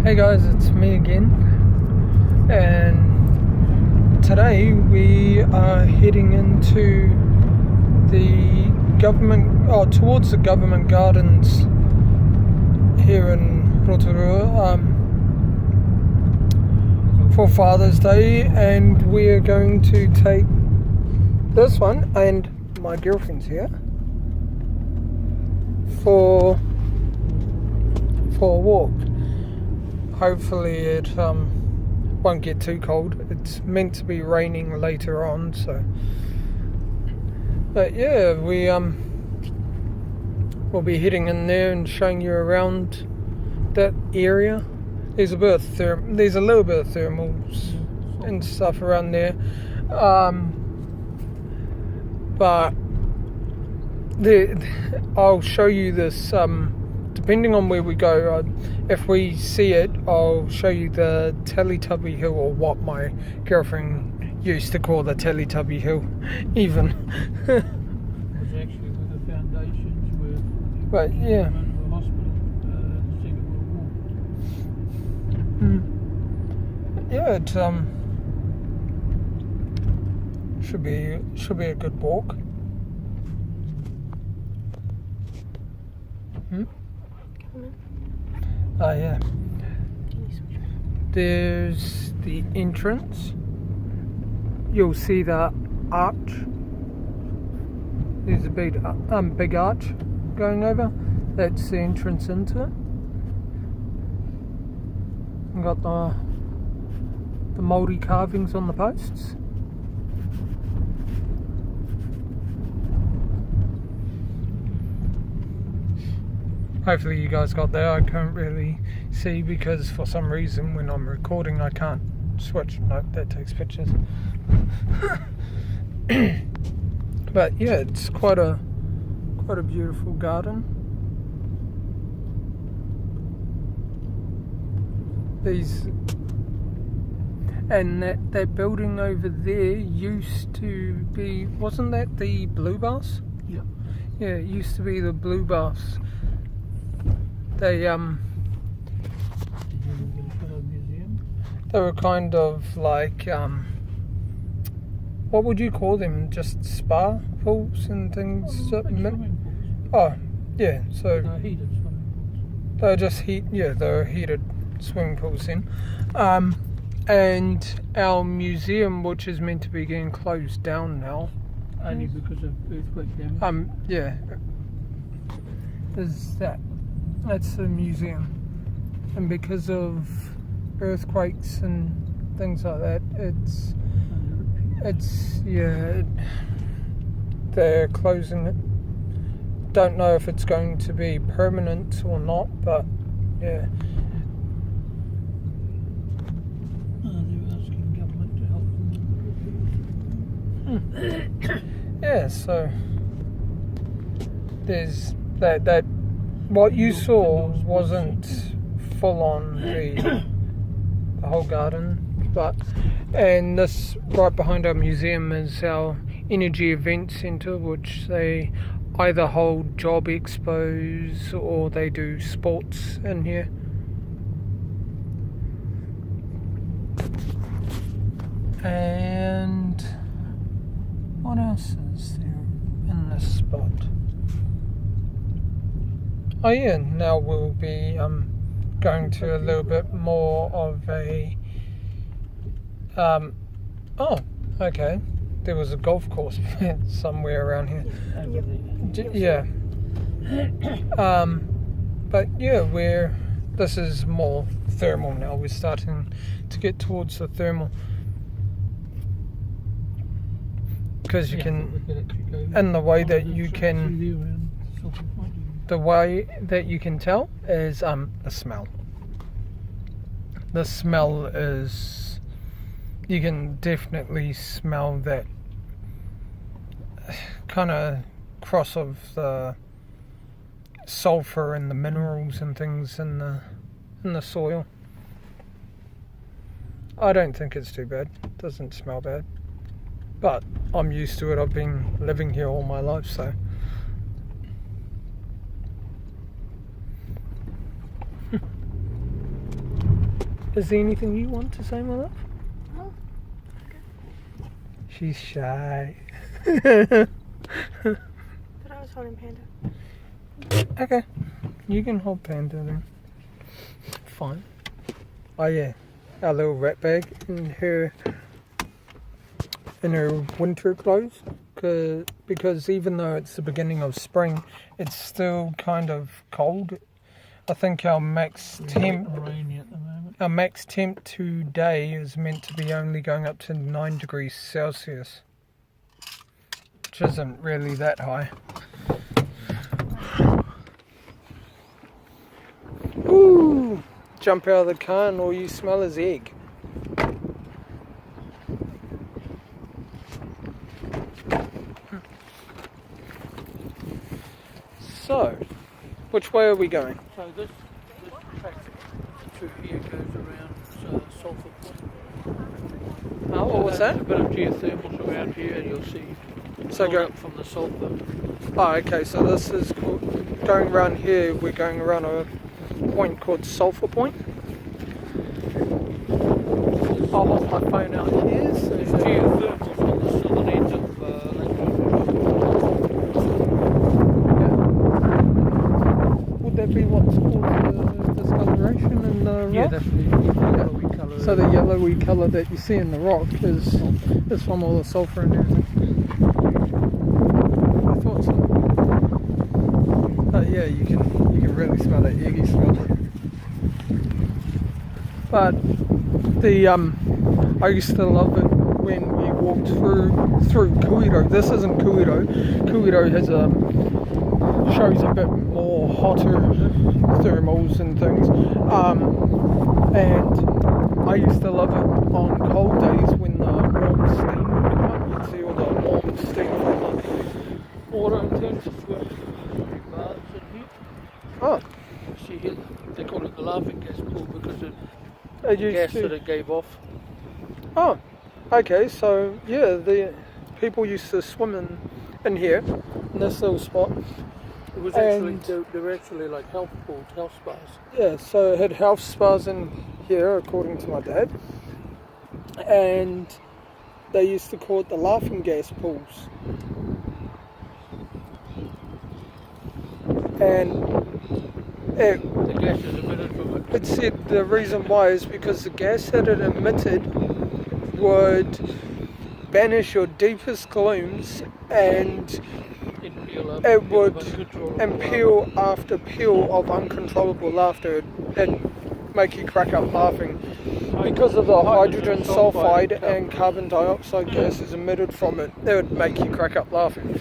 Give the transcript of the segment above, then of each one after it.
Hey guys, it's me again, and today we are heading into the towards the government gardens here in Rotorua for Father's Day, and we're going to take this one and my girlfriend's here for a walk. Hopefully it won't get too cold. It's meant to be raining later on, so. But yeah, we'll be heading in there and showing you around that area. There's a little bit of thermals and stuff around there, but I'll show you this. Depending on where we go, if we see it, I'll show you the Teletubby Hill, or what my girlfriend used to call the Teletubby Hill, even. It was actually where the foundations were. But yeah. The hospital, Second World War. Yeah, it should be a good walk. Oh yeah. There's the entrance. You'll see the arch. There's a big arch going over. That's the entrance into it. We've got the Māori carvings on the posts. Hopefully you guys got that. I can't really see because for some reason when I'm recording I can't switch. No, that takes pictures. But yeah, it's quite a beautiful garden. That building over there used to be, wasn't that the Blue Baths? Yeah. Yeah, it used to be the Blue Baths. They were kind of like what would you call them? Just spa pools and things. Swimming pools. Oh, yeah. So No, heated swimming pools. they were just they were heated swimming pools then. And our museum, which is meant to be getting closed down now, Only because of earthquake damage. yeah, is that. That's the museum, and because of earthquakes and things like that, they're closing it. Don't know if it's going to be permanent or not, but yeah. They're asking government to help them. Yeah, so there's that. What you saw wasn't full on the whole garden, and this right behind our museum is our Energy Event Centre, which they either hold job expos or they do sports in here. And what else is there in this spot? Oh yeah, now we'll be going to a little bit more of a oh, okay. There was a golf course somewhere around here. Yeah. But yeah, this is more thermal now. We're starting to get towards the thermal. Because you can, and the way that you can tell is the smell. The smell is, you can definitely smell that kind of cross of the sulfur and the minerals and things in the soil. I don't think it's too bad. It doesn't smell bad. But I'm used to it. I've been living here all my life, so. Is there anything you want to say, my love? Oh, She's shy. but I was holding Panda. Okay, you can hold Panda then. Fine. Oh yeah, our little rat bag in her winter clothes, because even though it's the beginning of spring, it's still kind of cold. I think our max temp Rainy at the moment. Our max temp today is meant to be only going up to 9 degrees Celsius, which isn't really that high. Ooh! Jump out of the car and all you smell is egg. So, which way are we going? So this track through here goes around Sulphur Point. Oh, what was There's that? a bit of geothermals around here, and you'll see. So build go. up from the sulphur. Oh, okay. So this is going around here. We're going around a point called Sulphur Point. I'll hold my phone out here. So There's geothermals on the southern end of Lake would that be what's called the discoloration in the rock? Yeah, that's the yellowy colour. So the yellowy colour that you see in the rock is from all the sulphur and everything. I thought so. But yeah, you can really smell that eggy smell. But I used to love it when you walked through Kuiro. This isn't Kuiro. Kuiro has shows a bit more hotter thermals and things. And I used to love it on cold days when the warm steam would come up. You'd see all the warm steam from the water intensive baths in here. Oh, See here, they call it the laughing gas pool because of it the used gas to. that it gave off. Oh, okay. So yeah, the people used to swim in here, in this little spot. It was actually, And- they were actually like health pools, health spas. Yeah, so it had health spas in here, according to my dad, and they used to call it the laughing gas pools. And it The gas is emitted from it. It said the reason why is because the gas that it emitted would banish your deepest glooms and it would peel after peel of uncontrollable laughter. It'd make you crack up laughing. Because of the hydrogen sulfide and carbon dioxide gases emitted from it, it would make you crack up laughing.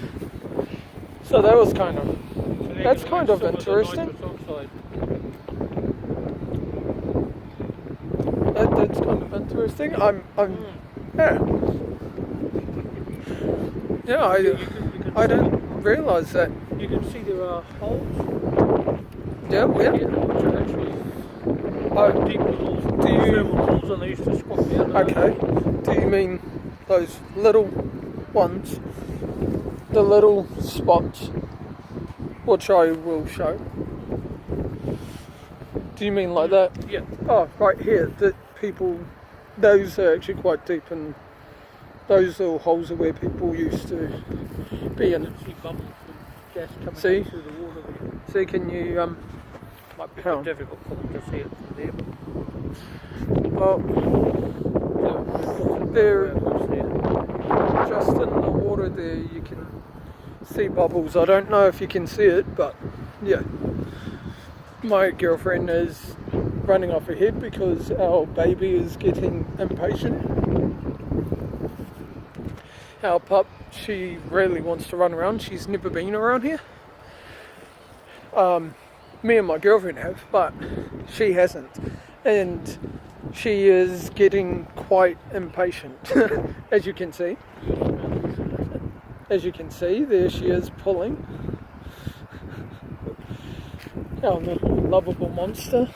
So that was that's kind of interesting. That's kind of interesting. I didn't realise that. You can see there are holes Yeah, here, yeah. which are actually deep little do you- thermal holes, and they used to squat me out. Okay. Do you mean those little ones? The little spots, which I will show. Do you mean like that? Yeah. Oh, right here. Those are actually quite deep, and those little holes are where people used to be in. See bubbles and gas coming See? out through the water there. So can you Might be a How? bit difficult for them to see it from there. well, But There- just in the water there you can see bubbles. I don't know if you can see it, but yeah. My girlfriend is running off ahead because our baby is getting impatient. Our pup, she really wants to run around. She's never been around here. Me and my girlfriend have, but she hasn't. And she is getting quite impatient, as you can see. As you can see, there she is pulling. Our little lovable monster.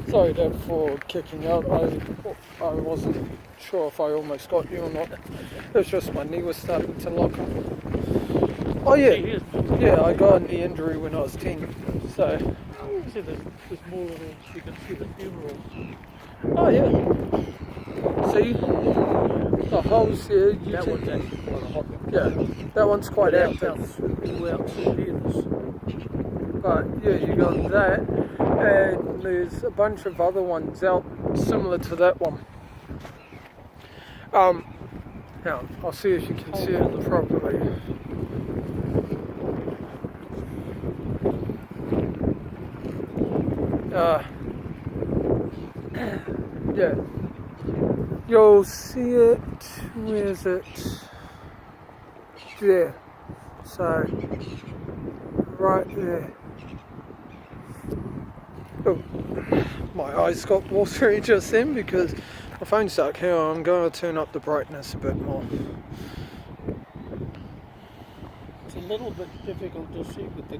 Sorry, Dad, for kicking out. I wasn't sure if I almost got you or not. It was just my knee was starting to lock up. Oh yeah, yeah, I got a knee injury when I was 10. So See, there's more little, you can see the fumerals. Oh yeah. See the holes here. That one's actually quite a hot one. Yeah, that one's quite Without active. without civilians. But yeah, you got that, and there's a bunch of other ones out similar to that one. Now I'll see if you can see it properly. Yeah, you'll see it. Where is it? There. So right there. Oh, my eyes got watery just then because my phone's stuck. Here, I'm going to turn up the brightness a bit more. It's a little bit difficult to see with the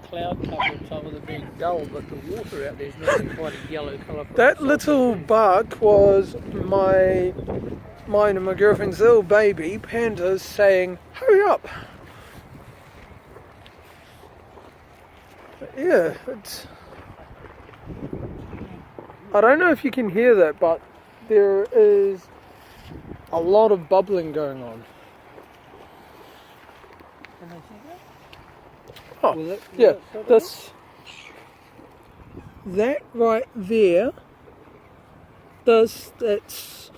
cloud cover and some of them being dull, but the water out there is normally quite a yellow colour. That little bark was mine and my girlfriend's little baby pandas saying, "Hurry up!" But yeah, it's. I don't know if you can hear that, but there is a lot of bubbling going on. Can I see that? Oh, yeah, that right there, that's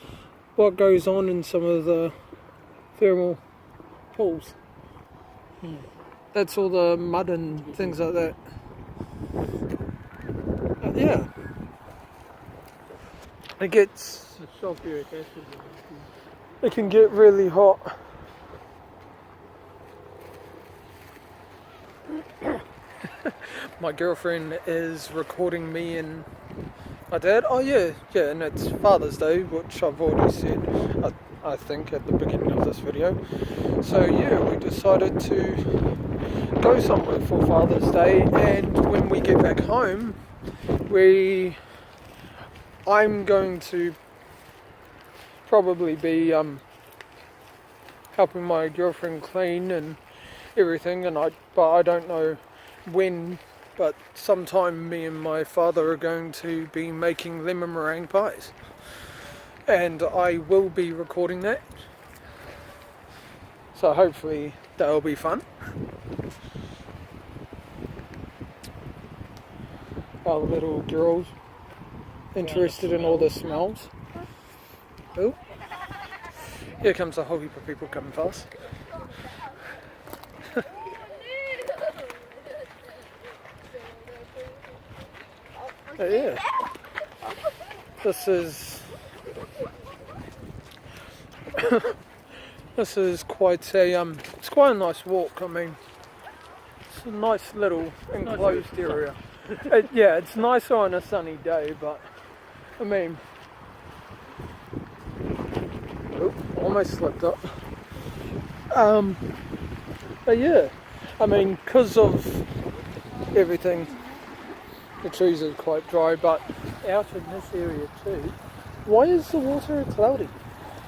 what goes on in some of the thermal pools. That's all the mud and things like that. Yeah. It gets, The sulfuric acid. it can get really hot. My girlfriend is recording me and my dad. Oh yeah, and it's Father's Day, which I've already said, I think, at the beginning of this video. So yeah, we decided to go somewhere for Father's Day, and when we get back home, I'm going to probably be helping my girlfriend clean and everything, but I don't know when, but sometime me and my father are going to be making lemon meringue pies, and I will be recording that, so hopefully that'll be fun. Our little girls interested in all the smells. Oh, here comes a whole heap of people coming fast. Yeah, this is quite a it's quite a nice walk. I mean, it's a nice little enclosed area. Yeah, it's nicer on a sunny day, but I mean, almost slipped up. But yeah, I mean, because of everything, the trees are quite dry, but Out in this area too. why is the water cloudy?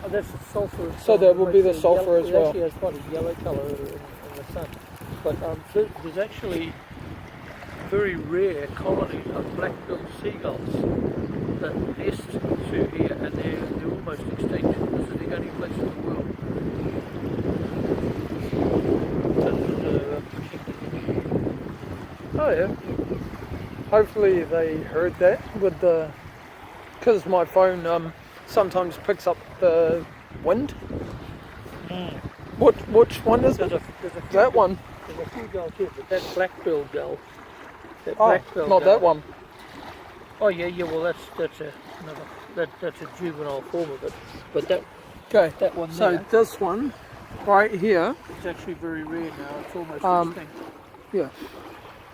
Oh, that's the sulphur. So that will be the sulphur as It well. actually has quite a yellow colour in the sun. But there's actually very rare colonies of black-billed seagulls that nest through here, and they're almost extinct. This is the only place in the world Oh yeah. Hopefully they heard that with the, because my phone sometimes picks up the wind. Which one is it? That one. There's a few gulls here, but that black-billed gull. That Oh, black-billed not gull. that one. Oh yeah. Well, that's a juvenile form of it. But that Okay. one So there, this one, right here, it's actually very rare now. It's almost extinct. yeah,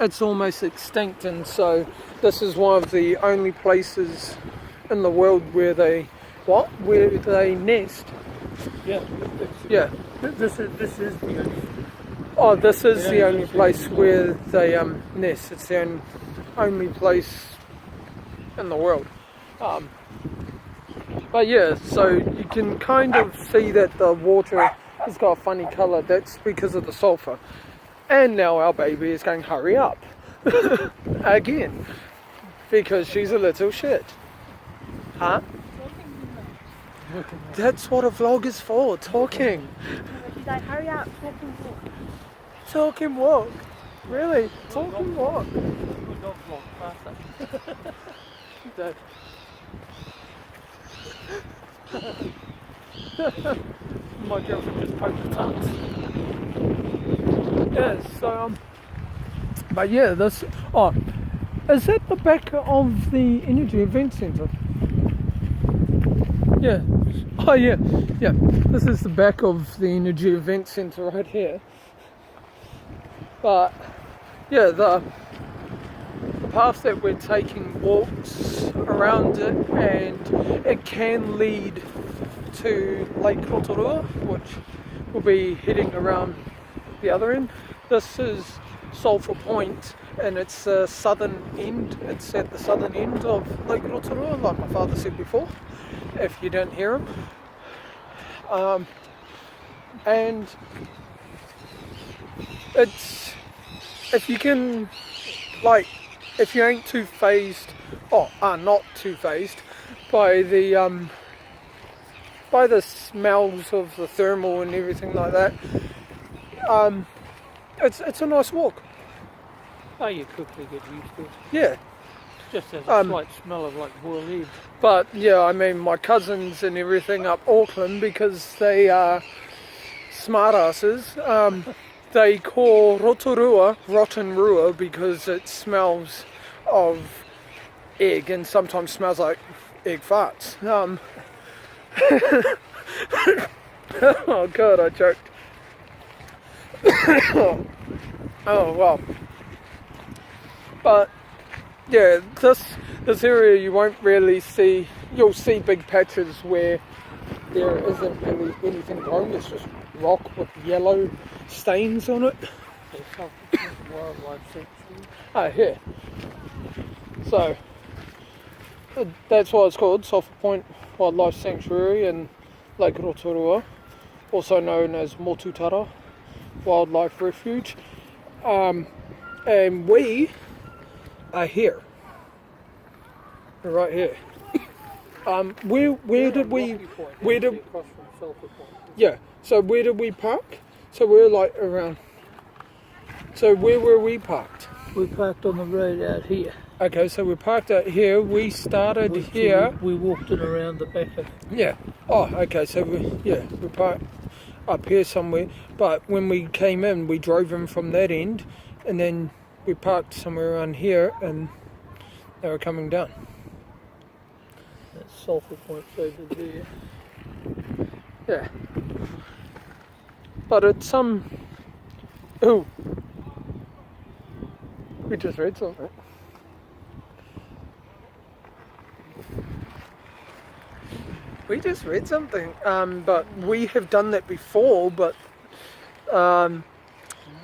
it's almost extinct, and so this is one of the only places in the world where they nest. Yeah. Yeah. This is the only. Oh, this is Yeah, the only it's place where they nest. It's the only place in the world. But yeah, so you can kind of see that the water has got a funny colour. That's because of the sulphur. And now our baby is going, hurry up. Again. Because she's a little shit. Huh? That's what a vlog is for, talking. She's like, hurry up, fucking walk. Talk and walk. Really? Talk and walk. Good dog vlog, faster. Dad. My girlfriend just poked the tuts. Yeah, so but yeah, this is that the back of the Energy Event Centre? Yeah. Oh yeah. Yeah. This is the back of the Energy Event Centre right here. But yeah, the path that we're taking walks around it, and it can lead to Lake Rotorua, which will be heading around the other end. This is Sulphur Point, and it's the southern end. It's at the southern end of Lake Rotorua, like my father said before, if you didn't hear him. And it's, if you can, like, if you ain't too phased, not too phased by the smells of the thermal and everything like that, it's a nice walk. Oh, you quickly get used to it. Yeah. Just has a slight smell of like boiled eggs. But yeah, I mean, my cousins and everything up Auckland, because they are smartasses, they call Rotorua Rotten Rua because it smells of egg and sometimes smells like egg farts. Oh god, I choked. Oh well. But yeah, this area you won't really see. You'll see big patches where there isn't really anything growing. It's just rock with yellow stains on it. Wildlife sanctuary. Oh, here. So that's why it's called Sulphur Point Wildlife Sanctuary in Lake Rotorua, also known as Motutara Wildlife Refuge. And we are here. We're right here. Where did we yeah, so where did we park? So we're like around, so where were we parked? We parked on the road out here. Okay, so we parked out here, we started here. We walked it around the back of it. Yeah. Oh, okay, so we parked up here somewhere, but when we came in, we drove in from that end, and then we parked somewhere around here, and they were coming down. That's Sulphur Point over there. Yeah. But it's oh, we just read something. We just read something, but we have done that before, but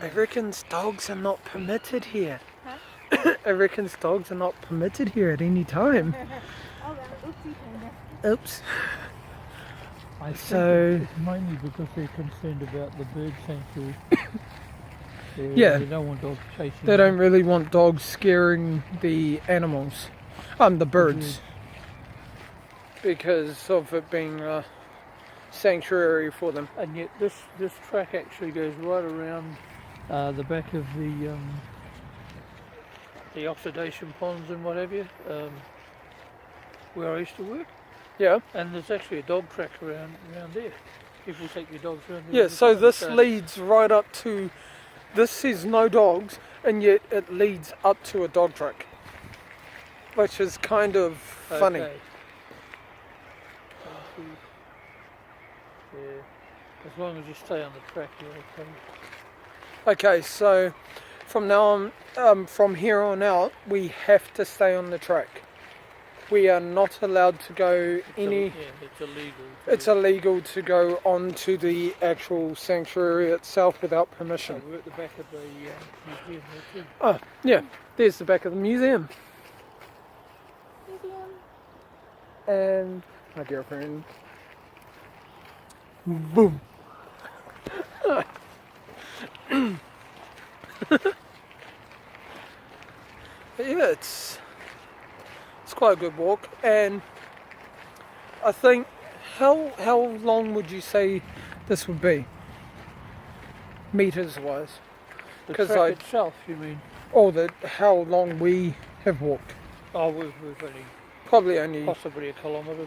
Americans dogs are not permitted here. Huh? Americans dogs are not permitted here at any time. Oh, well, oopsie panda. Oops. I think So- it's mainly because they're concerned about the bird sanctuary. Yeah. They don't want dogs chasing They them. don't really want dogs scaring the animals, the birds, because of it being a sanctuary for them. And yet this track actually goes right around the back of the oxidation ponds and what have you, where I used to work. Yeah. And there's actually a dog track around there. People take their dogs around there. Yeah, all the so time. this leads right up to, this says no dogs, and yet it leads up to a dog track, which is kind of funny. Okay. Yeah. As long as you stay on the track, you're okay. Okay, so from now on, from here on out, we have to stay on the track. We are not allowed to go any. Yeah, it's illegal. It's illegal to go onto the actual sanctuary itself without permission. We're at the back of the museum there too. Oh, yeah, there's the back of the museum. Museum. And my girlfriend. Boom. yeah, it's quite a good walk, and I think how long would you say this would be, meters wise? The 'Cause track I- itself, you mean? Or how long we have walked? Oh, we've only Probably only possibly a kilometre.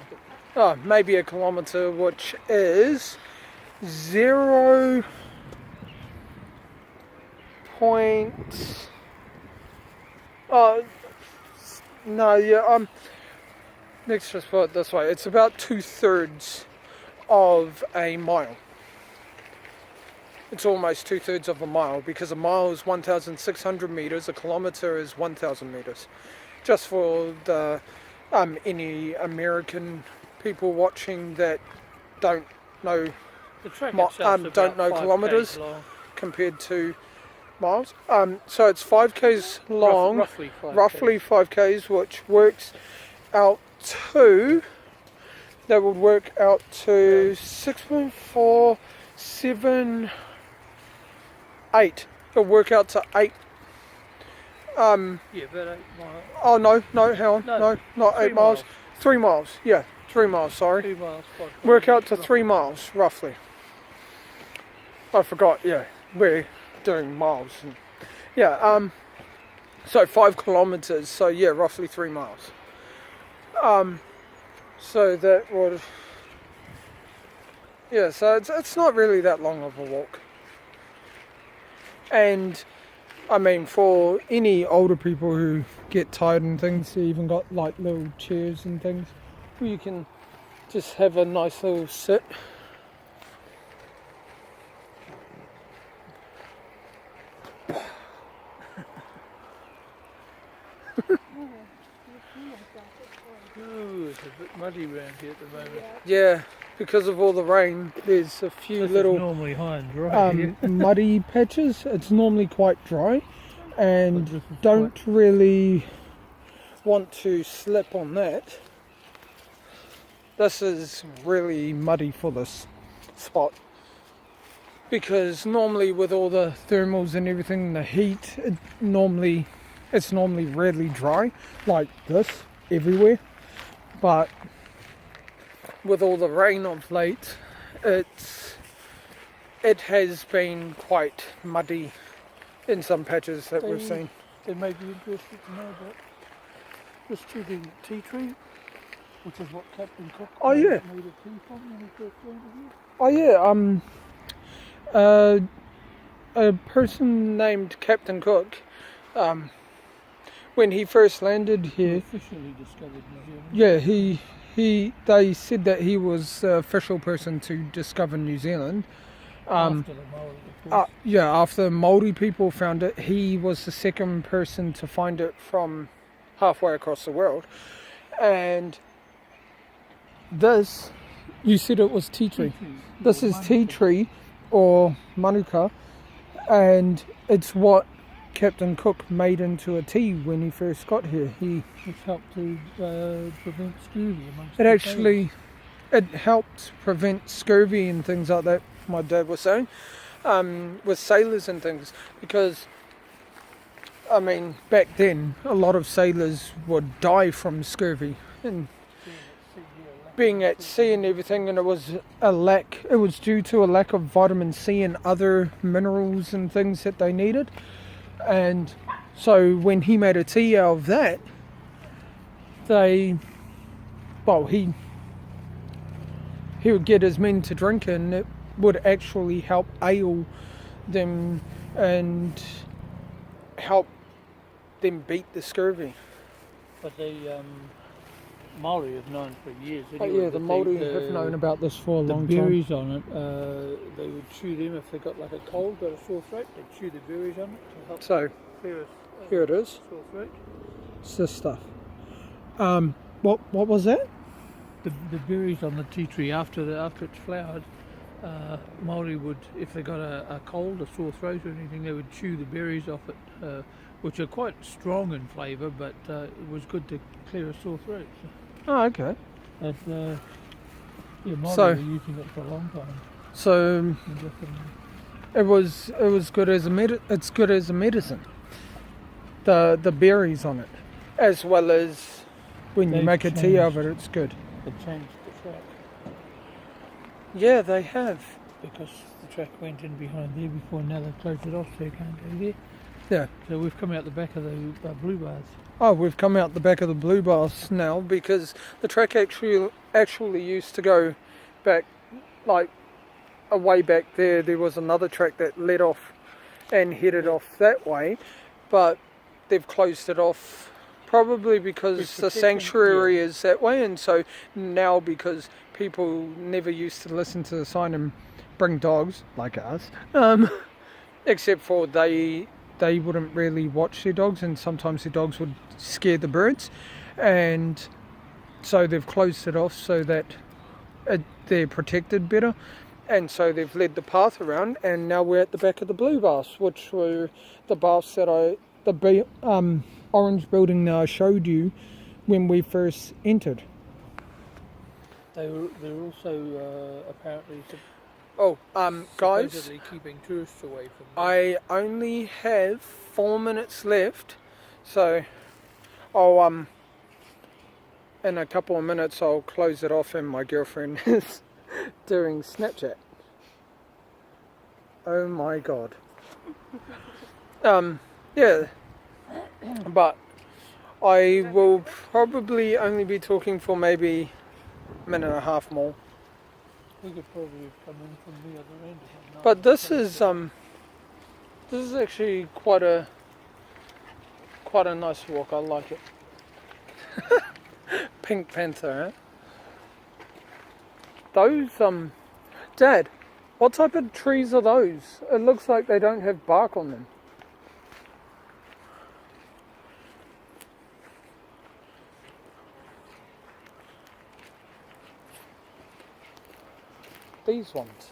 But maybe a kilometre, which is 0. No, yeah, let's just put it this way. It's about 2/3 of a mile. It's almost 2/3 of a mile, because a mile is 1,600 meters, a kilometre is 1,000 meters. Just for the any American people watching that don't know the track Mi- itself is don't about know 5 kilometres. k's long. compared to miles. So it's 5k's long, Roughly 5 roughly 5k's, which works out to, that would work out to 6.478. It'll work out to 8. Yeah, about 8 miles. Oh no, hang on, No, no, not 3 8 miles. 3 miles, yeah, 3 miles, sorry. 2 miles. 5 Work out to kilometres. 3 miles, roughly. I forgot, yeah, we're doing miles. So 5 kilometres, so yeah, roughly 3 miles. So that would, yeah, so it's not really that long of a walk. And, I mean, for any older people who get tired and things, they even got like little chairs and things where you can just have a nice little sit. Ooh, it's a bit muddy round here at the moment. Yeah, because of all the rain, there's a few This little is normally high and dry here. muddy patches. It's normally quite dry, But and this is don't really want to slip on that. This is really muddy for this spot, because normally with all the thermals and everything, the heat, it's normally really dry like this everywhere, but with all the rain of late, it has been quite muddy in some patches that we've seen. They may be interested to know about this tea tree, which is what Captain Cook Oh, yeah. made a tea from when he first landed here. Oh yeah, a person named Captain Cook, when he first landed He here, officially discovered New Zealand. yeah, they said that he was the official person to discover New Zealand. After the Maori, of course. After Māori people found it, he was the second person to find it from halfway across the world. And this, you said it was tea tree. This is tea tree or manuka, and it's what Captain Cook made into a tea when he first got here. Which helped to prevent scurvy amongst It helped prevent scurvy and things like that, my dad was saying, with sailors and things, because I mean back then a lot of sailors would die from scurvy and being at sea and everything, and it was due to a lack of vitamin C and other minerals and things that they needed. And so when he made a tea out of that, he would get his men to drink it, and it would actually help ale them and help them beat the scurvy. But the Maori have known for years. But Anyway, yeah, the that Māori have known about this for a the long time. berries on it. They would chew them if they got like a cold, got a sore throat. They'd chew the berries on it to help So clear a here it is. sore throat. It's this stuff. What was that? The berries on the tea tree after it's flowered, Maori would, if they got a cold, a sore throat or anything, they would chew the berries off it, which are quite strong in flavour, but it was good to clear a sore throat. Oh, okay. But, Maori So- were using it for a long time. So And definitely- it was good as it's good as a medicine. the berries on it, as well as when you They've make a tea changed. of it, it's good. They changed the track Yeah, they have. because the track went in behind there before. Now they've closed it off, so you can't go there. Yeah. So we've come out the back of the blue bars. Oh, we've come out the back of the blue bars now because the track actually used to go back, like, way back there. There was another track that led off and headed off that way, but they've closed it off probably because It's the protecting- sanctuary is that way, and so now because people never used to listen to the sign and bring dogs like us, except for they wouldn't really watch their dogs, and sometimes their dogs would scare the birds, and so they've closed it off so that they're protected better, and so they've led the path around, and now we're at the back of the blue baths, which were the baths that orange building that I showed you when we first entered. They're also apparently Guys, supposedly keeping tourists away from them. I only have 4 minutes left, so I'll in a couple of minutes I'll close it off, and my girlfriend is doing Snapchat. Oh my god. Yeah, but I will probably only be talking for maybe a minute and a half more. We could probably come in from the other end. If I'm But not this mistaken. is actually quite a nice walk. I like it. Pink Panther, eh? Those Dad, what type of trees are those? It looks like they don't have bark on them. These ones.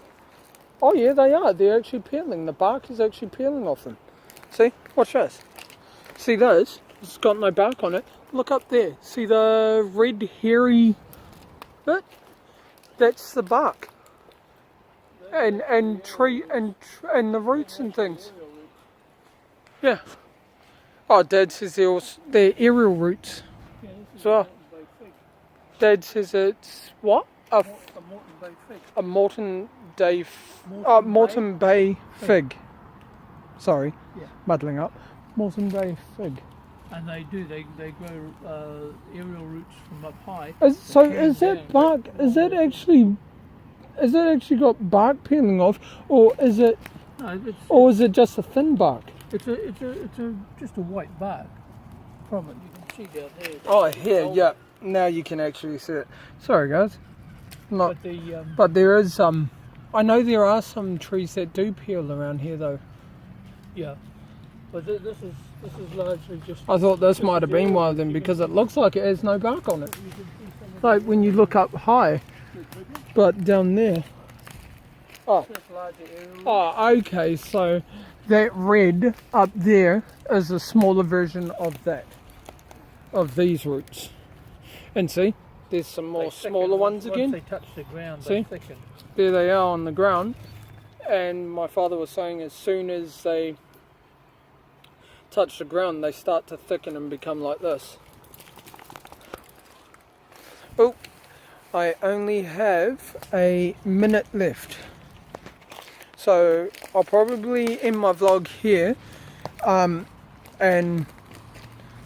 Oh yeah, they are. They're actually peeling. The bark is actually peeling off them. See? Watch this. See those? It's got no bark on it. Look up there. See the red hairy bit? That's the bark. And tree and the roots and things. Yeah. Oh, Dad says they're aerial roots. Yeah, this is So- a Moreton Bay fig. Dad says it's what? A Moreton Bay fig. A Moreton Moreton Bay fig. Sorry, Yeah. muddling up. Moreton Bay fig. And they grow aerial roots from up high. So Carry is down, that bark? Is that actually got bark peeling off, or is it just a thin bark? It's just a white bark from it. You can see down there. Oh, It's here, old. yeah. Now you can actually see it. Sorry, guys. Not, But the but there is I know there are some trees that do peel around here, though. yeah, but this is largely just. I thought this Just might have been the- one of them you because can- it looks like it has no bark on it. You can see some of Like when you look up high, but down there. Oh. this larger aerial. Oh, okay. So that red up there is a smaller version of that, of these roots. And see, there's some They more thicken smaller once- ones again. Once they touch the ground, See? they thicken. There they are on the ground. And my father was saying as soon as they touch the ground, they start to thicken and become like this. Oh, I only have a minute left. So I'll probably end my vlog here and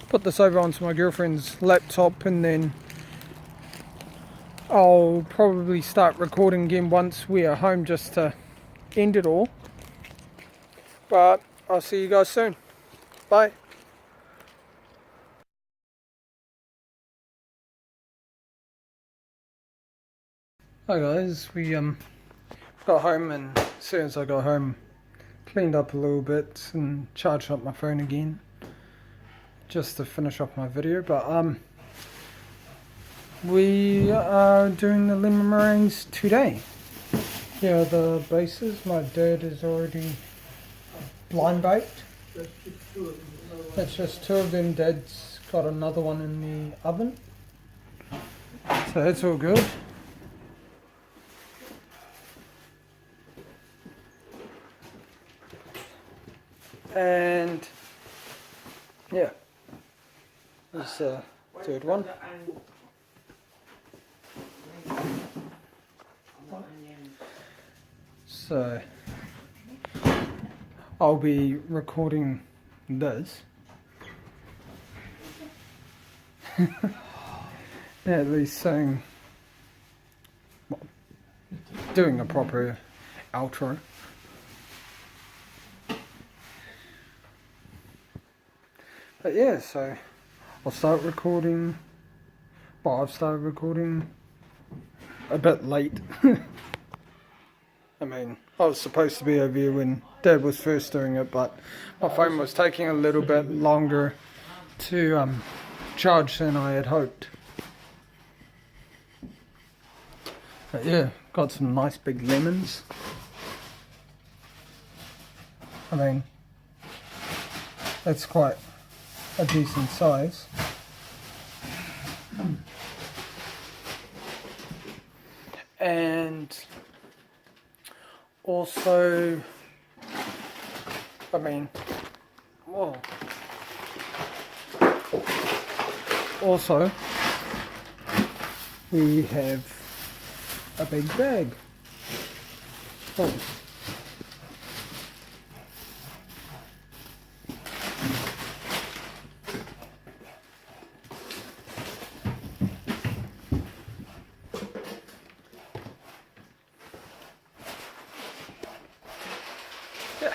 put this over onto my girlfriend's laptop, and then I'll probably start recording again once we are home just to end it all. But I'll see you guys soon. Bye. Hi guys, we got home, and as soon as I got home, cleaned up a little bit and charged up my phone again just to finish off my video. But we are doing the lemon meringues today. Here are the bases. My dad is already blind baked. That's just two of them. Dad's got another one in the oven. So that's all good. And yeah, this third one. So I'll be recording this. At least saying, doing a proper outro. But yeah, so I'll start recording. Well, I've started recording a bit late. I mean, I was supposed to be over here when Dad was first doing it, but my phone was taking a little bit longer to charge than I had hoped. But yeah, got some nice big lemons. I mean, that's quite a decent size. And also, I mean, whoa. Also, we have a big bag. Oh. Yeah.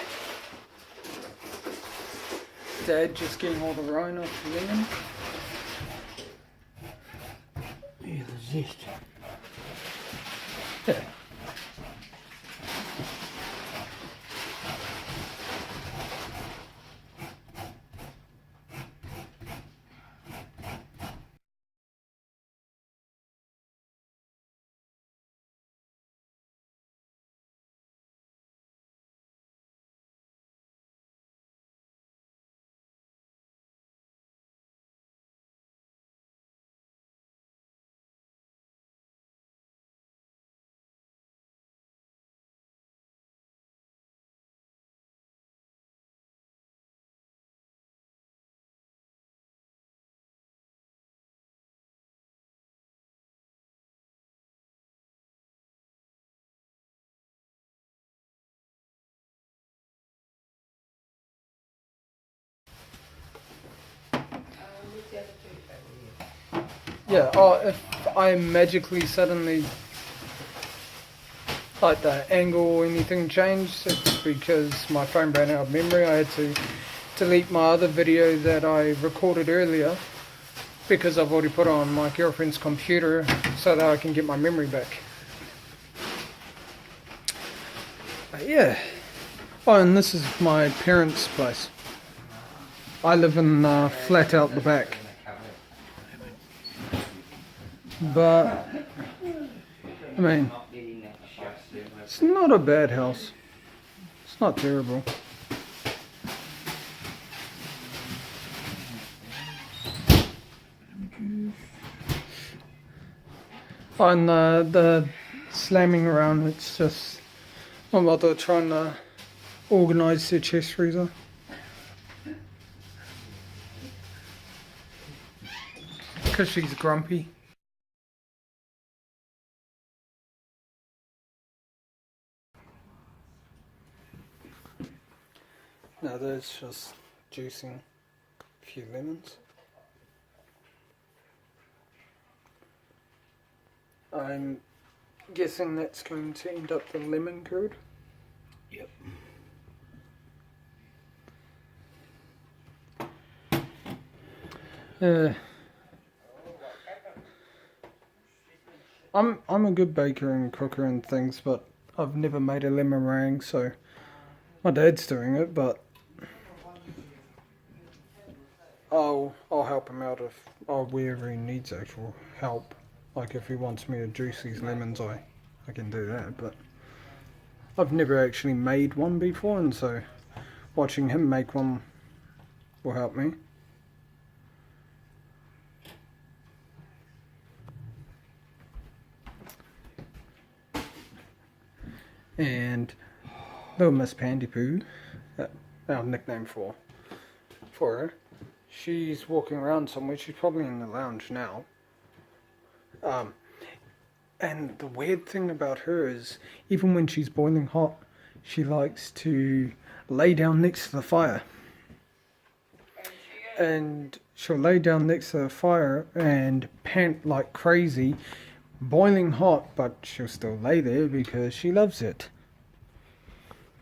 Dad just getting all the rind off the lemon. Yeah, the zest. Yeah. Yeah, oh, if I magically suddenly, like the angle or anything changed, it's because my phone ran out of memory. I had to delete my other video that I recorded earlier because I've already put it on my girlfriend's computer so that I can get my memory back. But yeah. Oh, and this is my parents' place. I live in flat out the back. But, I mean, it's not a bad house. It's not terrible. On the slamming around, it's just my mother trying to organise their chest freezer. Because she's grumpy. Now there's just juicing a few lemons. I'm guessing that's going to end up the lemon curd. Yep. I'm a good baker and cooker and things, but I've never made a lemon meringue, so my dad's doing it, but I'll help him out if wherever he needs actual help. Like if he wants me to juice these lemons, I can do that, but I've never actually made one before, and so watching him make one will help me. And little Miss Pandy Poo, our nickname for her, she's walking around somewhere. She's probably in the lounge now. And the weird thing about her is, even when she's boiling hot, she likes to lay down next to the fire. And she'll lay down next to the fire and pant like crazy, boiling hot, but she'll still lay there because she loves it.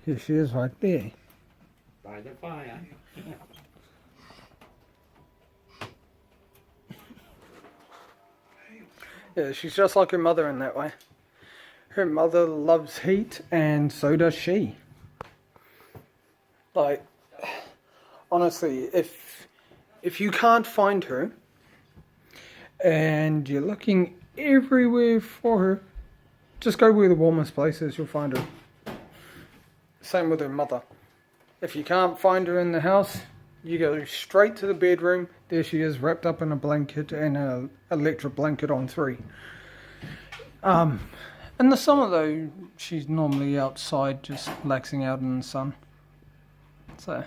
Here she is right there. By the fire. Yeah, she's just like her mother in that way. Her mother loves heat, and so does she. Like, honestly, if you can't find her, and you're looking everywhere for her, just go where the warmest place is, you'll find her. Same with her mother. If you can't find her in the house, you go straight to the bedroom. There she is, wrapped up in a blanket and an electric blanket on 3. In the summer though, she's normally outside just relaxing out in the sun. So,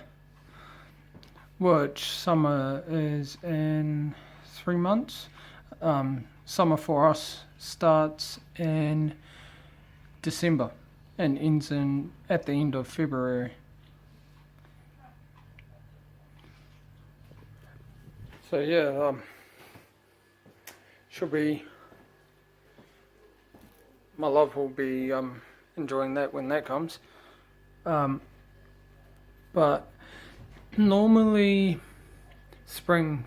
which summer is in 3 months. Summer for us starts in December and ends at the end of February. So yeah, my love will be enjoying that when that comes. But normally spring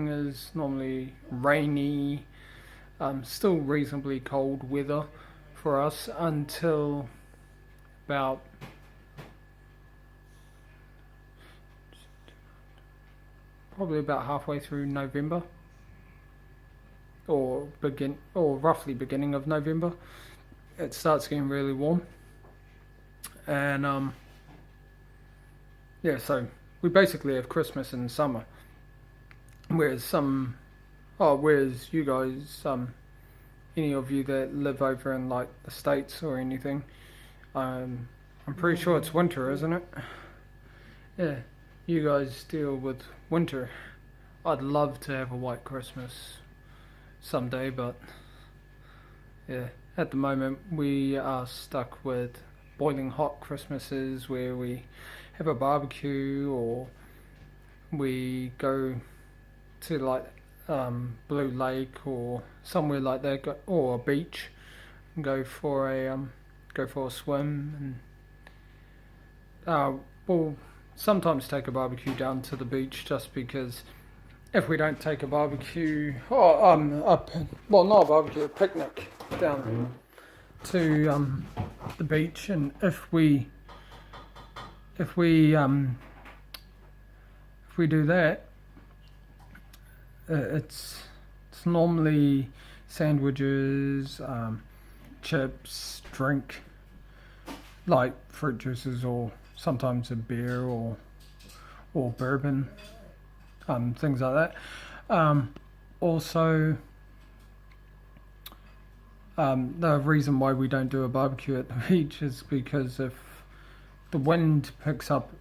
is normally rainy, still reasonably cold weather for us until about probably about halfway through November, or roughly beginning of November. It starts getting really warm, and yeah, so we basically have Christmas in summer, whereas you guys, any of you that live over in like the States or anything, I'm pretty sure it's winter, isn't it? Yeah, you guys deal with winter. I'd love to have a white Christmas someday, but yeah, at the moment we are stuck with boiling hot Christmases where we have a barbecue, or we go to like Blue Lake or somewhere like that, or a beach, and go for a swim, and we'll sometimes take a barbecue down to the beach, just because if we don't take a barbecue, not a barbecue, a picnic down to the beach, and if we do that, it's normally sandwiches, chips, drink, like fruit juices, or sometimes a beer or bourbon, things like that. Also, the reason why we don't do a barbecue at the beach is because if the wind picks up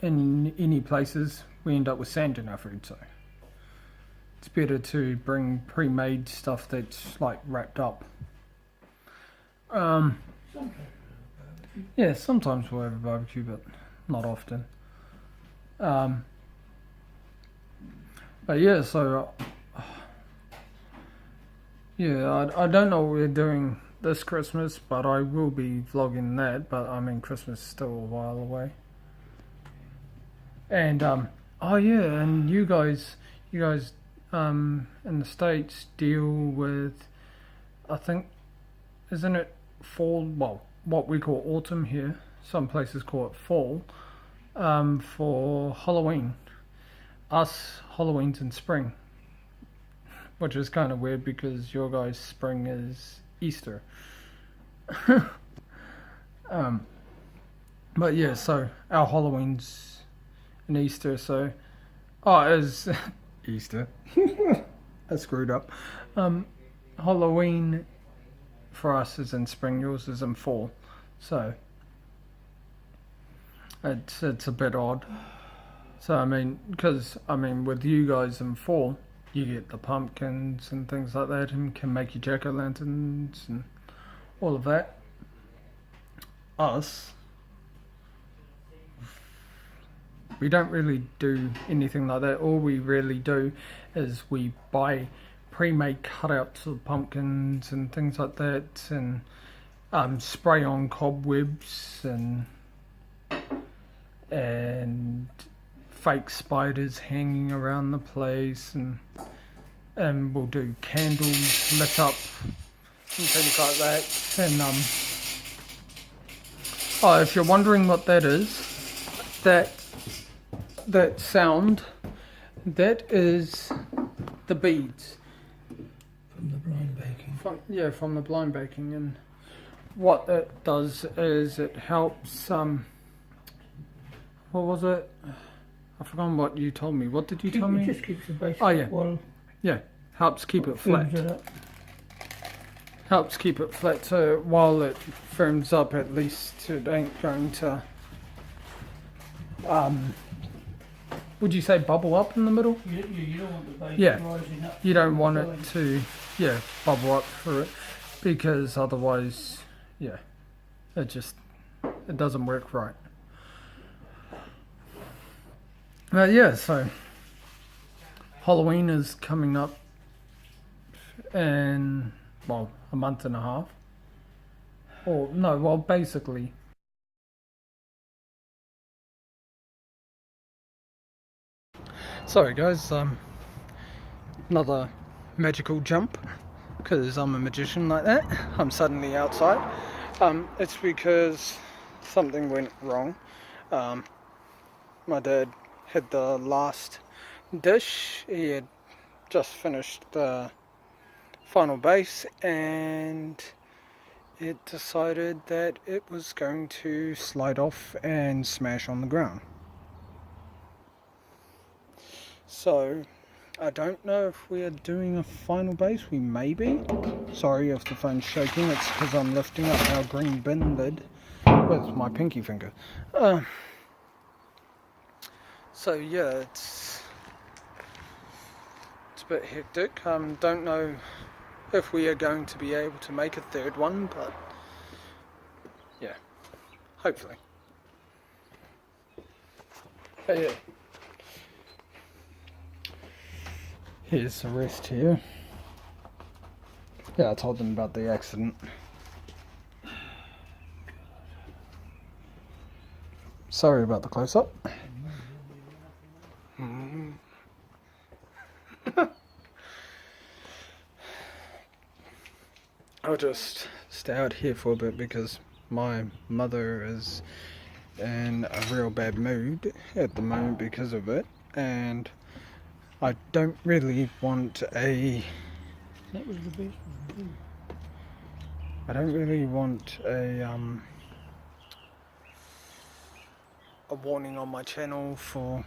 in any places, we end up with sand in our food. So it's better to bring pre-made stuff that's like wrapped up. Yeah, sometimes we'll have a barbecue, but not often. But yeah, so yeah, I don't know what we're doing this Christmas, but I will be vlogging that. But I mean, Christmas is still a while away. And oh yeah, and you guys in the States deal with, I think, isn't it fall? Well, what we call autumn here. Some places call it fall. For Halloween. Us, Halloween's in spring, which is kind of weird because your guys' spring is Easter. But yeah, so our Halloween's in Easter, so it is Easter. I screwed up. Halloween for us is in spring, yours is in fall, so it's a bit odd. So I mean, because I mean, with you guys in fall, you get the pumpkins and things like that, and can make your jack-o'-lanterns and all of that. Us, we don't really do anything like that. All we really do is we buy pre-made cutouts of pumpkins and things like that, and spray on cobwebs and fake spiders hanging around the place, and we'll do candles lit up and things like that. And oh, if you're wondering what that is, that sound, that is the beads From the blind baking. from the blind baking. And what it does is it helps. What was it? I've forgotten what you told me. What did you tell me? It just keeps the base Oh, yeah. while Yeah, helps keep it firms flat. it up. Helps keep it flat, so while it firms up, at least it ain't going to. Would you say bubble up in the middle? You don't want the base Yeah. rising up. You don't want Going. it to, bubble up for it, because otherwise, it doesn't work right. So Halloween is coming up in, well, a month and a half. Or, no, well, basically. Sorry guys, another magical jump, because I'm a magician like that. I'm suddenly outside. It's because something went wrong. My dad had the last dish. He had just finished the final base, and it decided that it was going to slide off and smash on the ground. So I don't know if we are doing a final base. We may be. Sorry if the phone's shaking. It's because I'm lifting up our green bin lid with my pinky finger. So it's a bit hectic. Don't know if we are going to be able to make a third one, but hopefully. But here's the rest here. I told them about the accident. Sorry about the close-up. I'll just stay out here for a bit because my mother is in a real bad mood at the moment because of it, and I don't really want a That was the best one. I don't really want a warning on my channel for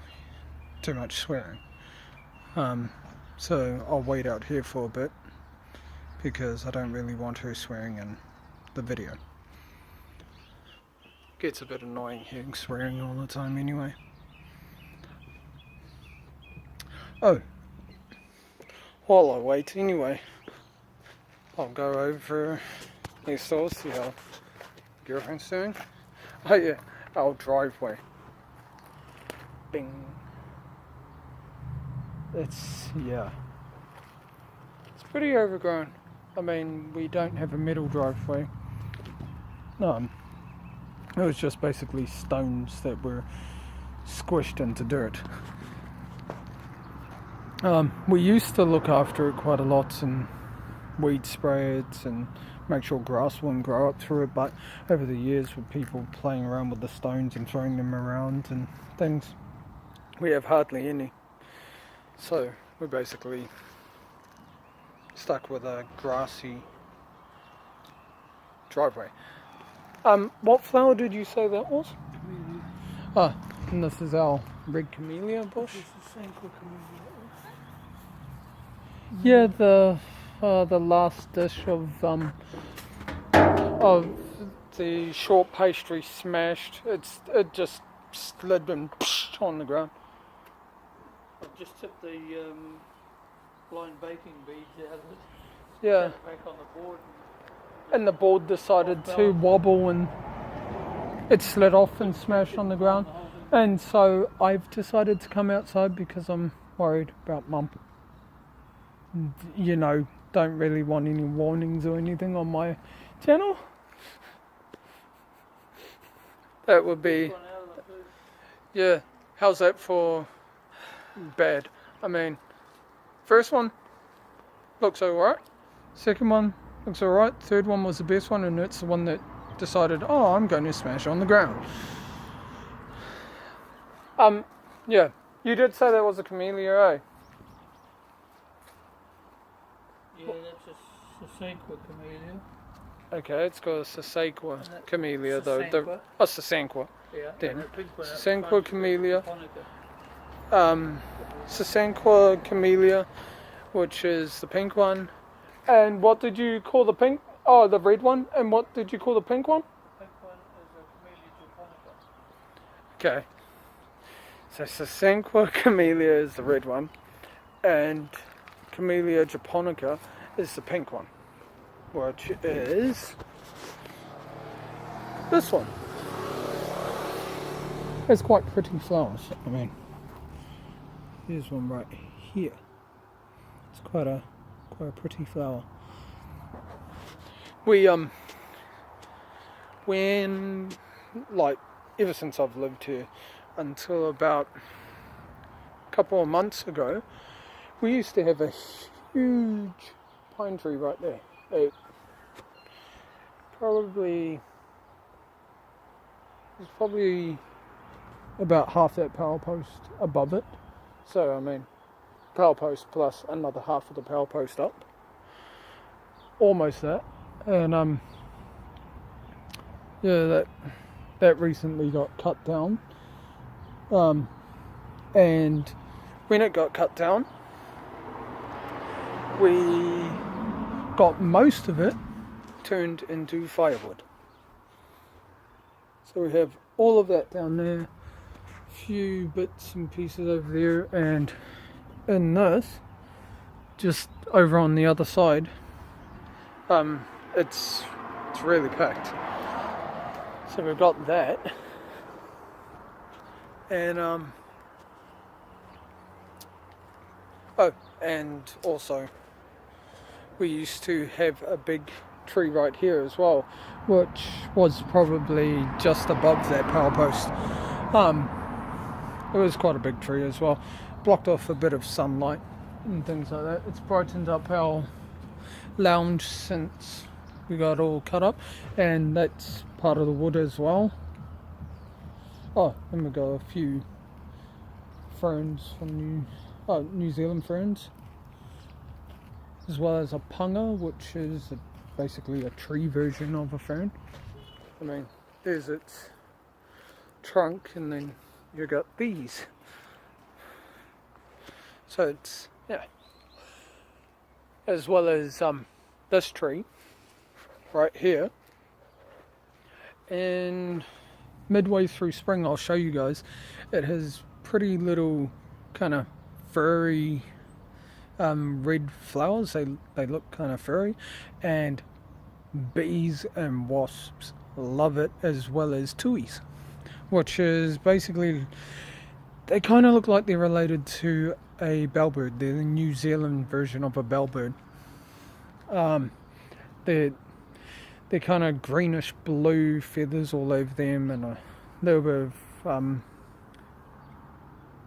too much swearing. So I'll wait out here for a bit because I don't really want her swearing in the video. Gets a bit annoying hearing swearing all the time anyway. Oh, while I wait anyway, I'll go over next door, see how girlfriend's doing. Oh yeah, our driveway. Bing. It's pretty overgrown. I mean, we don't have a metal driveway. No, it was just basically stones that were squished into dirt. We used to look after it quite a lot and weed spray it and make sure grass wouldn't grow up through it, but over the years with people playing around with the stones and throwing them around and things, we have hardly any. So we're basically stuck with a grassy driveway. What flower did you say that was? Ah, and this is our red camellia bush. It's the same called camellia. Yeah, the last dish of the short pastry smashed. It just slid and on the ground. just tipped the blind baking beads out of it. Yeah. Set it back on the board. And the board decided to wobble and it slid off and smashed on the ground. And so I've decided to come outside because I'm worried about Mum. You know, don't really want any warnings or anything on my channel. That would be, yeah, how's that for bad? I mean, first one looks alright, second one looks alright, third one was the best one, and it's the one that decided, oh, I'm going to smash on the ground. Yeah, you did say that was a camellia, eh? Yeah, that's a Sasequa camellia. Okay, it's got a Sasequa camellia though. Sasequa. Oh, Sasequa. Yeah. Then. And that pink one out Sasequa front is camellia. Japonica. Sasequa camellia, which is the pink one. And what did you call the pink? Oh, the red one. And what did you call the pink one? The pink one is a Camellia japonica. Okay. So Sasequa camellia is the red one, and Camellia japonica is the pink one, which is this one. It's quite pretty flowers. I mean, here's one right here. It's quite a pretty flower. We when like ever since I've lived here until about a couple of months ago, we used to have a huge pine tree right there. It was probably about half that power post above it. So I mean, power post plus another half of the power post up, almost that. And yeah, that recently got cut down. And when it got cut down, we got most of it turned into firewood. So we have all of that down there, a few bits and pieces over there, and in this, just over on the other side, it's really packed. So we've got that. And and also we used to have a big tree right here as well, which was probably just above that power post. It was quite a big tree as well, blocked off a bit of sunlight and things like that. It's brightened up our lounge since we got all cut up, and that's part of the wood as well. Oh, and we got a few ferns from New Zealand ferns, as well as a punga, which is basically a tree version of a fern. I mean, there's its trunk, and then you got these. So it's, yeah, as well as this tree right here. And midway through spring, I'll show you guys, it has pretty little kind of furry red flowers. They look kind of furry, and bees and wasps love it, as well as tuis, which is basically, they kind of look like they're related to a bellbird. They're the New Zealand version of a bellbird. They're kind of greenish blue feathers all over them, and a little bit of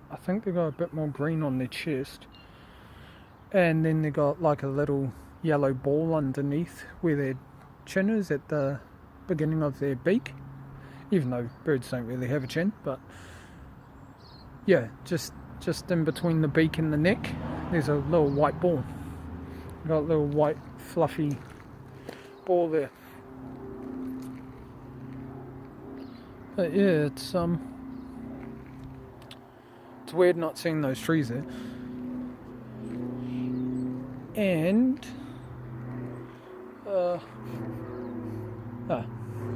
I think they got a bit more green on their chest, and then they got like a little yellow ball underneath where their chin is at the beginning of their beak, even though birds don't really have a chin. But yeah, just in between the beak and the neck, there's a little white ball. Got a little white fluffy ball there. But yeah, it's weird not seeing those trees there. And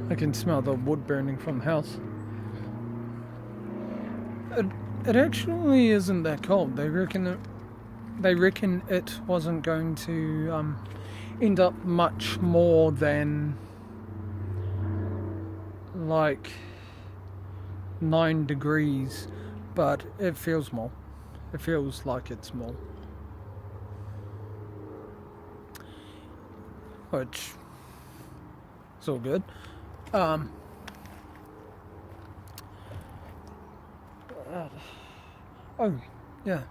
I can smell the wood burning from the house. it actually isn't that cold. They reckon it wasn't going to end up much more than like 9 degrees, but it feels more. It feels like it's more. Which is all good. Oh, yeah.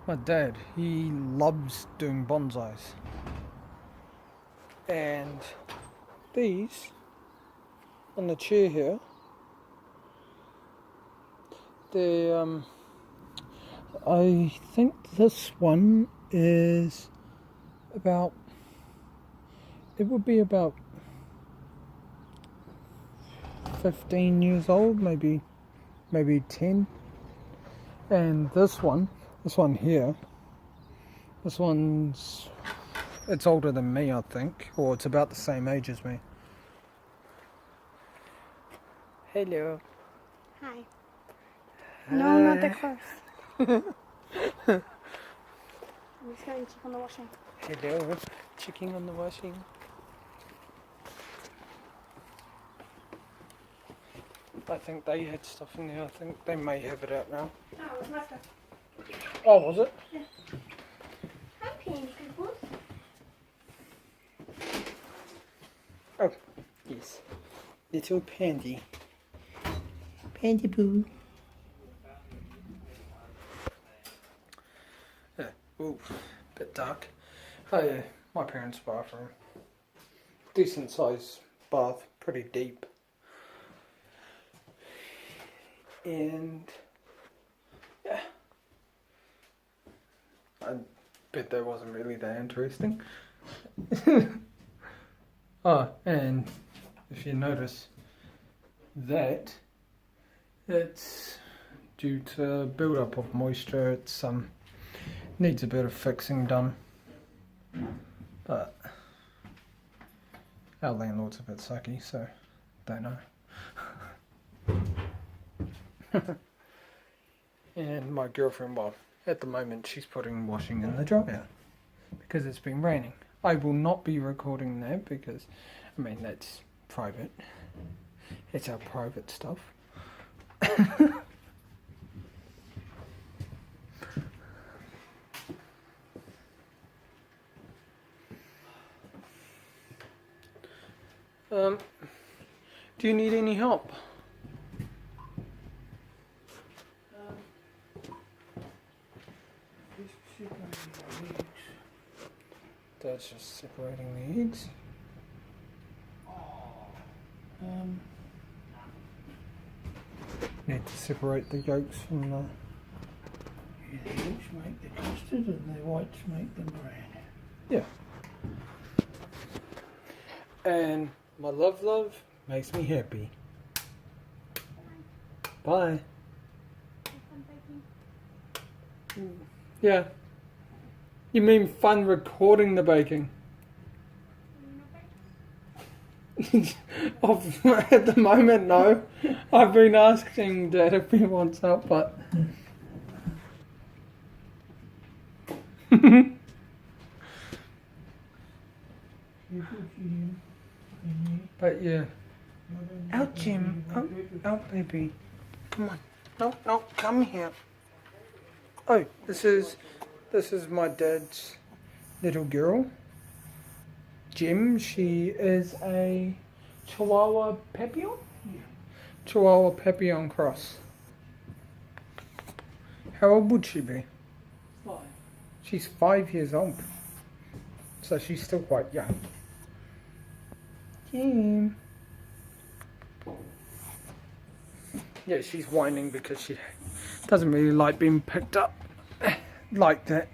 My dad, he loves doing bonsais. And these on the chair here, they're, I think this one is about, it would be about 15 years old, maybe 10. And this one here, this one's, it's older than me, I think, or it's about the same age as me. Hello. Hi. No, not that close. I'm just going to check on the washing. Hello. Checking on the washing. I think they had stuff in there. I think they may have it out now. No, it was left. Oh, was it? Yeah. Hi, Penny Pickles. Oh, yes. Little Pandy. Pandy Boo. Yeah. Ooh, bit dark. Oh yeah, my parents' bathroom. Decent size bath, pretty deep. And yeah, I bet that wasn't really that interesting. Oh, and if you notice that, it's due to build-up of moisture. It's needs a bit of fixing done, but our landlord's a bit sucky, so don't know. And my girlfriend, well, at the moment she's putting washing in the dryer because it's been raining. I will not be recording that because, I mean, that's private. It's our private stuff. Do you need any help? That's just separating the eggs. Need to separate the yolks from the... Yeah, the yolks make the custard and the whites make the bread. Yeah. And my love makes me happy. Bye. Yeah. You mean fun recording the baking? At the moment, no. I've been asking Dad if he wants help, but... But yeah. Out, Jim. Out, baby. Come on. No, come here. Oh, this is my dad's little girl. Jim, she is a Chihuahua Papillon? Yeah. Chihuahua Papillon cross. How old would she be? 5. She's 5 years old. So she's still quite young. Jim. Yeah, she's whining because she doesn't really like being picked up like that.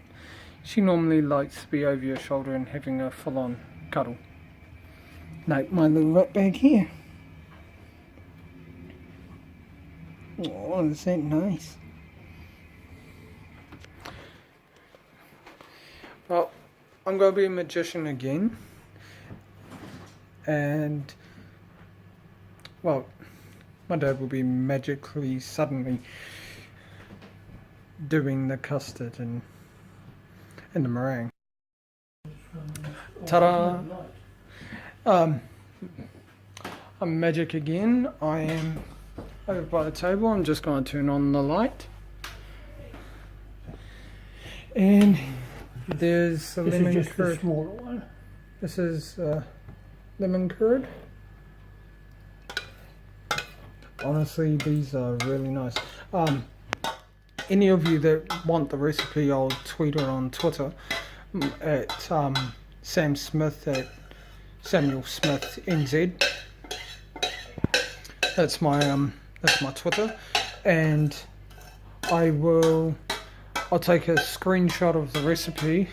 She normally likes to be over your shoulder and having a full-on cuddle. Like my little rat bag here. Oh, is that nice? Well, I'm going to be a magician again. And, well, my dad will be magically, suddenly doing the custard and the meringue. Ta-da! I'm magic again. I am over by the table. I'm just going to turn on the light. And there's the This lemon is just the curd. smaller one. This is lemon curd. Honestly, these are really nice. Any of you that want the recipe, I'll tweet it on Twitter at Sam Smith at Samuel Smith NZ. That's my Twitter, and I'll take a screenshot of the recipe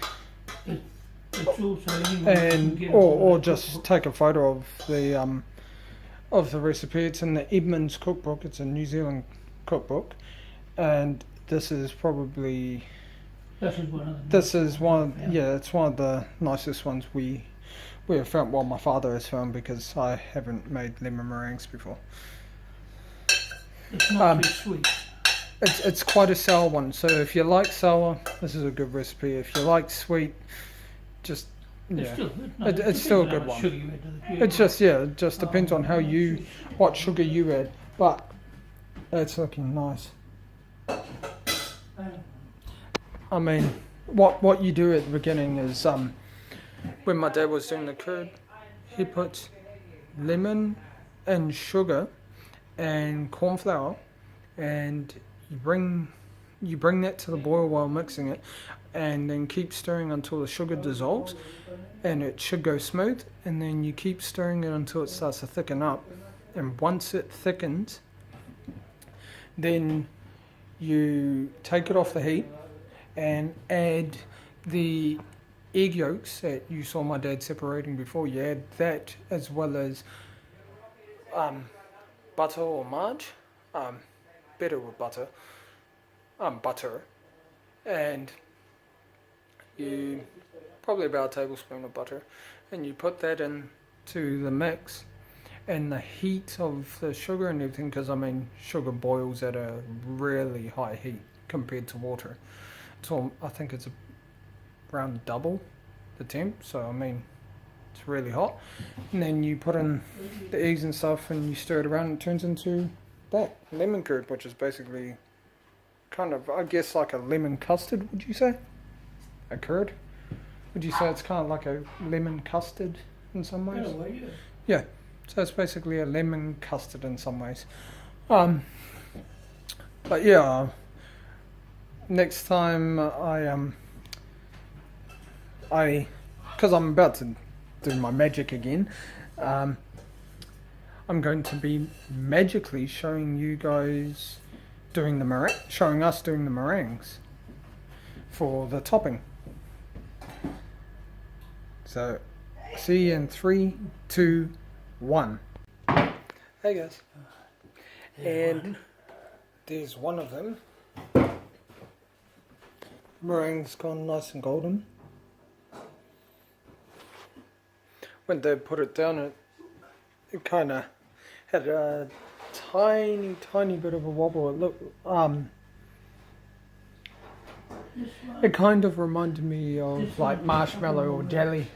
It's also and or just take a photo of the recipe. It's in the Edmonds cookbook. It's a New Zealand cookbook, and this is probably This is one of them. this is one. Yeah, it's one of the nicest ones we have found. Well, my father has found, because I haven't made lemon meringues before. It's not too sweet. It's quite a sour one. So if you like sour, this is a good recipe. If you like sweet, just It's yeah. still good. No, It's still a good depends on how much one. sugar you add to the cube. It's just it just depends on what sugar you add. But it's looking nice. I mean, what you do at the beginning is when my dad was doing the curd, he puts lemon and sugar and corn flour, and you bring that to the boil while mixing it, and then keep stirring until the sugar dissolves, and it should go smooth. And then you keep stirring it until it starts to thicken up, and once it thickens, then you take it off the heat and add the egg yolks that you saw my dad separating before. You add that, as well as butter or marge, better with butter, and you probably about a tablespoon of butter, and you put that into the mix, and the heat of the sugar and everything, because I mean sugar boils at a really high heat compared to water. So I think it's around double the temp, so I mean it's really hot. And then you put in the eggs and stuff, and you stir it around, and it turns into that lemon curd, which is basically kind of, I guess, like a lemon custard. Would you say a curd? Would you say it's kind of like a lemon custard in some ways? Yeah, well, yeah. Yeah, so it's basically a lemon custard in some ways. But yeah, next time because I'm about to do my magic again, I'm going to be magically showing you guys showing us doing the meringues for the topping. So, see you in 3, 2, 1. Hey guys. And there's one of them. Meringue's gone nice and golden. When they put it down, it kind of had a tiny bit of a wobble. It looked, it kind of reminded me of like marshmallow or jelly.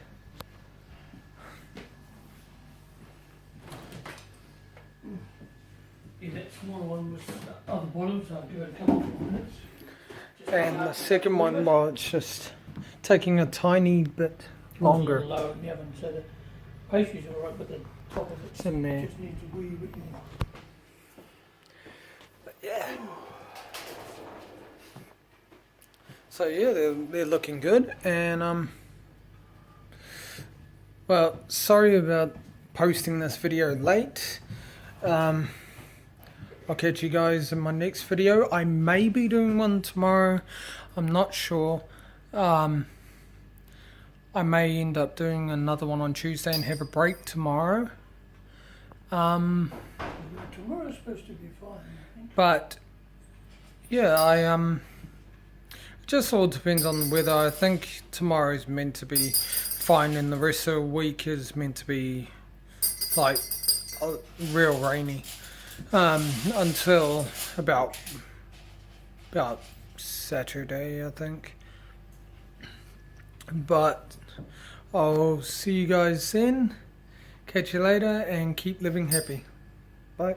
Yeah, that smaller one was on the bottom, so I'll give it a couple more minutes. And the second one, well, it's just taking a tiny bit longer. It's a little low in the oven, so the pastry's all right, but the top of It's in there. just needs a wee bit more. Yeah. So yeah, they're looking good, and well, sorry about posting this video late. I'll catch you guys in my next video. I may be doing one tomorrow. I'm not sure. I may end up doing another one on Tuesday and have a break tomorrow. Tomorrow's supposed to be fine, I think. But yeah, it just all depends on the weather. I think tomorrow's meant to be fine, and the rest of the week is meant to be like real rainy until about Saturday, I think. But I'll see you guys then. Catch you later and keep living happy. Bye.